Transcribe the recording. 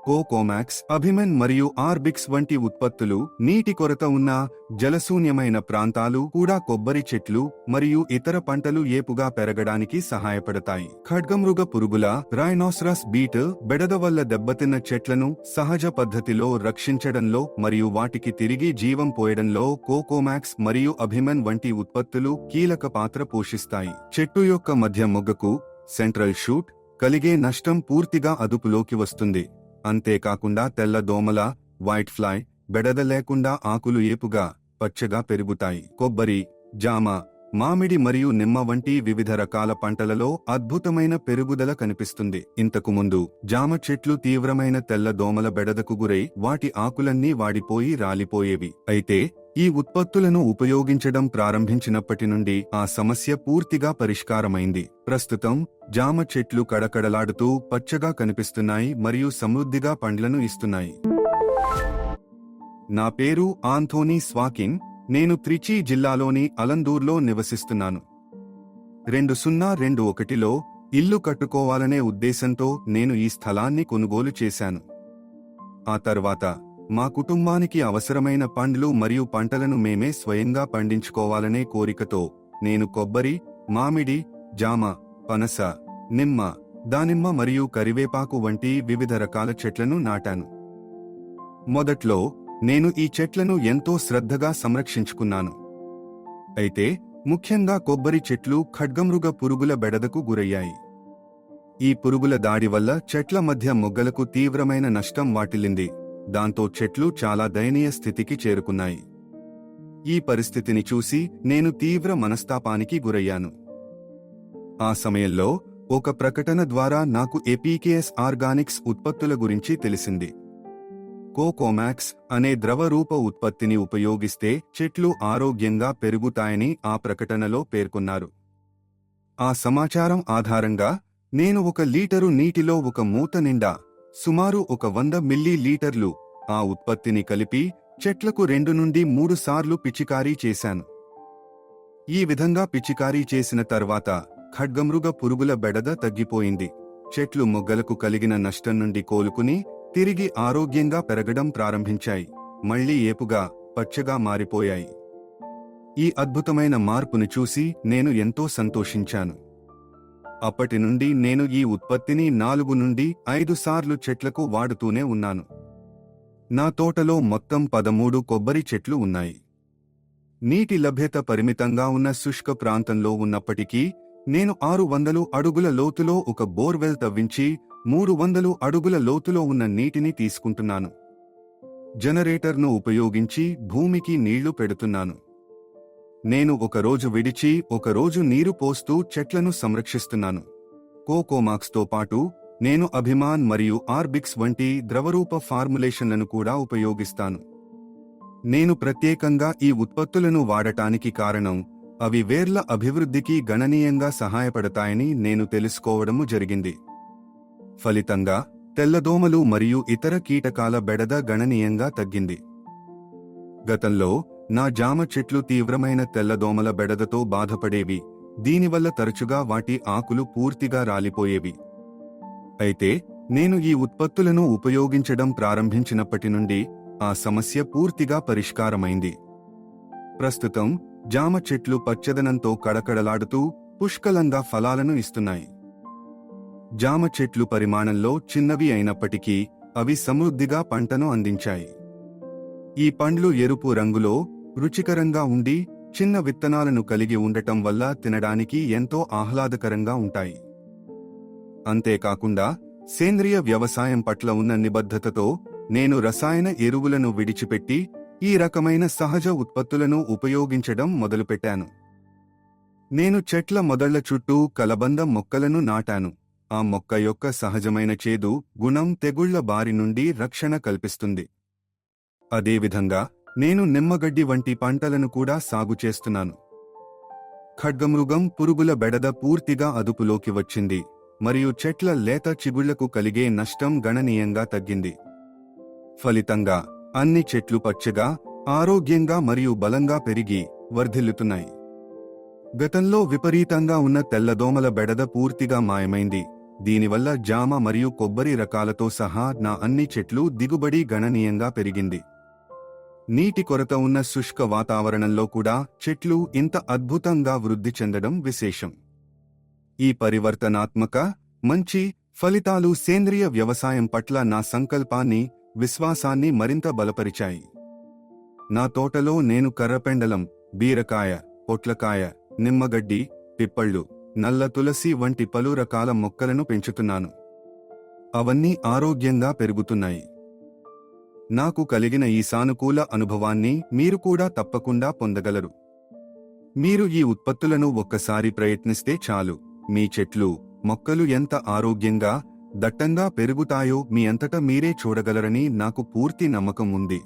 కోకోమాక్స్, అభిమన్ మరియు ఆర్బిక్స్ వంటి ఉత్పత్తులు నీటి కొరత ఉన్న జలశూన్యమైన ప్రాంతాలు కూడా కొబ్బరి చెట్లు మరియు ఇతర పంటలు ఏపుగా పెరగడానికి సహాయపడతాయి. ఖడ్గమృగ పురుగుల రైనోసరస్ బీట్ బెడద వల్ల దెబ్బతిన్న చెట్లను సహజ పద్ధతిలో రక్షించడంలో మరియు వాటికి తిరిగి జీవం పోయడంలో కోకోమాక్స్ మరియు అభిమన్ వంటి ఉత్పత్తులు కీలక పాత్ర పోషిస్తాయి. చెట్టు యొక్క మధ్య మొగ్గకు సెంట్రల్ షూట్ కలిగే నష్టం పూర్తిగా అదుపులోకి వస్తుంది. అంతేకాకుండా తెల్ల దోమల వైట్ ఫ్లై బెడద లేకుండా ఆకులు ఏపుగా పచ్చగా పెరుగుతాయి. కొబ్బరి, జామ, మామిడి మరియు నిమ్మ వంటి వివిధ రకాల పంటలలో అద్భుతమైన పెరుగుదల కనిపిస్తుంది. ఇంతకుముందు జామ చెట్లు తీవ్రమైన తెల్ల దోమల బెడదకు గురై వాటి ఆకులన్నీ వాడిపోయి రాలిపోయేవి. అయితే ఈ ఉత్పత్తులను ఉపయోగించడం ప్రారంభించినప్పటి నుండి ఆ సమస్య పూర్తిగా పరిష్కారమైంది. ప్రస్తుతం జామ చెట్లు కడకడలాడుతూ పచ్చగా కనిపిస్తున్నాయి మరియు సమృద్ధిగా పండ్లను ఇస్తున్నాయి. నా పేరు ఆంథోనీ స్వాకిన్. నేను త్రిచీ జిల్లాలోని అలందూర్లో నివసిస్తున్నాను. 2021లో ఇల్లు కట్టుకోవాలనే ఉద్దేశంతో నేను ఈ స్థలాన్ని కొనుగోలు చేశాను. ఆ తర్వాత మా కుటుంబానికి అవసరమైన పండ్లు మరియు పంటలను మేమే స్వయంగా పండించుకోవాలనే కోరికతో నేను కొబ్బరి, మామిడి, జామ, పనస, నిమ్మ, దానిమ్మ మరియు కరివేపాకు వంటి వివిధ రకాల చెట్లను నాటాను. మొదట్లో నేను ఈ చెట్లను ఎంతో శ్రద్ధగా సంరక్షించుకున్నాను. అయితే ముఖ్యంగా కొబ్బరి చెట్లు ఖడ్గమృగ పురుగుల బెడదకు గురయ్యాయి. ఈ పురుగుల దాడి వల్ల చెట్ల మధ్య మొగ్గలకు తీవ్రమైన నష్టం వాటిల్లింది. దాంతో చెట్లు చాలా దయనీయ స్థితికి చేరుకున్నాయి. ఈ పరిస్థితిని చూసి నేను తీవ్ర మనస్తాపానికి గురయ్యాను. ఆ సమయంలో ఒక ప్రకటన ద్వారా నాకు ఎపికేఎస్ ఆర్గానిక్స్ ఉత్పత్తుల గురించి తెలిసింది. కోకోమాక్స్ అనే ద్రవరూప ఉత్పత్తిని ఉపయోగిస్తే చెట్లు ఆరోగ్యంగా పెరుగుతాయని ఆ ప్రకటనలో పేర్కొన్నారు. ఆ సమాచారం ఆధారంగా నేను 1 లీటరు నీటిలో 1 మూత నిండా సుమారు 100 మిల్లీలీటర్లు ఆ ఉత్పత్తిని కలిపి చెట్లకు 2 నుండి 3 సార్లు పిచికారీ చేశాను. ఈ విధంగా పిచికారీ చేసిన తర్వాత ఖడ్గమృగ పురుగుల బెడద తగ్గిపోయింది. చెట్లు మొగ్గలకు కలిగిన నష్టం నుండి కోలుకుని తిరిగి ఆరోగ్యంగా పెరగడం ప్రారంభించాయి. మళ్లీ ఏపుగా పచ్చగా మారిపోయాయి. ఈ అద్భుతమైన మార్పును చూసి నేను ఎంతో సంతోషించాను. అప్పటి నుండి నేను ఈ ఉత్పత్తిని 4 నుండి 5 సార్లు చెట్లకు వాడుతూనే ఉన్నాను. నా తోటలో మొత్తం 13 కొబ్బరి చెట్లు ఉన్నాయి. నీటి లభ్యత పరిమితంగా ఉన్న శుష్క ప్రాంతంలో ఉన్నప్పటికీ నేను 600 అడుగుల లోతులో ఒక బోర్వెల్ తవ్వించి 300 అడుగుల లోతులో ఉన్న నీటిని తీసుకుంటున్నాను. జనరేటర్ను ఉపయోగించి భూమికి నీళ్లు పెడుతున్నాను. నేను ఒకరోజు విడిచి ఒకరోజు నీరు పోస్తూ చెట్లను సంరక్షిస్తున్నాను. కోకోమాక్స్తో పాటు నేను అభిమాన్ మరియు ఆర్బిక్స్ వంటి ద్రవరూప ఫార్ములేషన్లను కూడా ఉపయోగిస్తాను. నేను ప్రత్యేకంగా ఈ ఉత్పత్తులను వాడటానికి కారణం అవి వేర్ల అభివృద్ధికి గణనీయంగా సహాయపడతాయని నేను తెలుసుకోవడము జరిగింది. ఫలితంగా తెల్లదోమలు మరియు ఇతర కీటకాల బెడద గణనీయంగా తగ్గింది. గతంలో నా జామ చెట్లు తీవ్రమైన తెల్లదోమల బెడదతో బాధపడేవి. దీనివల్ల తరచుగా వాటి ఆకులు పూర్తిగా రాలిపోయేవి. అయితే నేను ఈ ఉత్పత్తులను ఉపయోగించడం ప్రారంభించినప్పటి నుండి ఆ సమస్య పూర్తిగా పరిష్కారమైంది. ప్రస్తుతం జామ చెట్లు పచ్చదనంతో కడకడలాడుతూ పుష్కలంగా ఫలాలను ఇస్తున్నాయి. జామ చెట్లు పరిమాణంలో చిన్నవి అయినప్పటికీ అవి సమృద్ధిగా పంటను అందించాయి. ఈ పండ్లు ఎరుపు రంగులో రుచికరంగా ఉండి చిన్న విత్తనాలను కలిగి ఉండటం వల్ల తినడానికి ఎంతో ఆహ్లాదకరంగా ఉంటాయి. అంతేకాకుండా సేంద్రియ వ్యవసాయం పట్ల ఉన్న నిబద్ధతతో నేను రసాయన ఎరువులను విడిచిపెట్టి ఈ రకమైన సహజ ఉత్పత్తులను ఉపయోగించడం మొదలుపెట్టాను. నేను చెట్ల మొదళ్ల చుట్టూ కలబంద మొక్కలను నాటాను. ఆ మొక్క యొక్క సహజమైన చేదు గుణం తెగుళ్ల బారి నుండి రక్షణ కల్పిస్తుంది. అదేవిధంగా నేను నిమ్మగడ్డి వంటి పంటలను కూడా సాగు చేస్తున్నాను. ఖడ్గమృగం పురుగుల బెడద పూర్తిగా అదుపులోకి వచ్చింది మరియు చెట్ల లేత చిగుళ్లకు కలిగే నష్టం గణనీయంగా తగ్గింది. ఫలితంగా అన్ని చెట్లు పచ్చగా, ఆరోగ్యంగా మరియు బలంగా పెరిగి వర్ధిల్లుతున్నాయి. గతంలో విపరీతంగా ఉన్న తెల్లదోమల బెడద పూర్తిగా మాయమైంది దీనివల్ల జామ మరియు కొబ్బరి రకాలతో సహా నా అన్ని చెట్లు దిగుబడి గణనీయంగా పెరిగింది. నీటి కొరత ఉన్న శుష్క వాతావరణంలో కూడా చెట్లు ఇంత అద్భుతంగా వృద్ధి చెందడం విశేషం. ఈ పరివర్తనాత్మక, మంచి ఫలితాలు సేంద్రియ వ్యవసాయం పట్ల నా సంకల్పాన్ని, విశ్వాసాన్ని మరింత బలపరిచాయి. నా తోటలో నేను కర్రపెండలం, బీరకాయ, పొట్లకాయ, నిమ్మగడ్డి, పిప్పళ్ళు, నల్ల తులసి వంటి పలు రకాల మొక్కలను పెంచుతున్నాను. అవన్నీ ఆరోగ్యంగా పెరుగుతున్నాయి. నాకు కలిగిన ఈ సానుకూల అనుభవాన్ని మీరు కూడా తప్పకుండా పొందగలరు. మీరు ఈ ఉత్పత్తులను ఒక్కసారి ప్రయత్నిస్తే చాలు, మీ చెట్లు, మొక్కలు ఎంత ఆరోగ్యంగా, దట్టంగా పెరుగుతాయో మీ అంతటా మీరే చూడగలరని నాకు పూర్తి నమ్మకం ఉంది.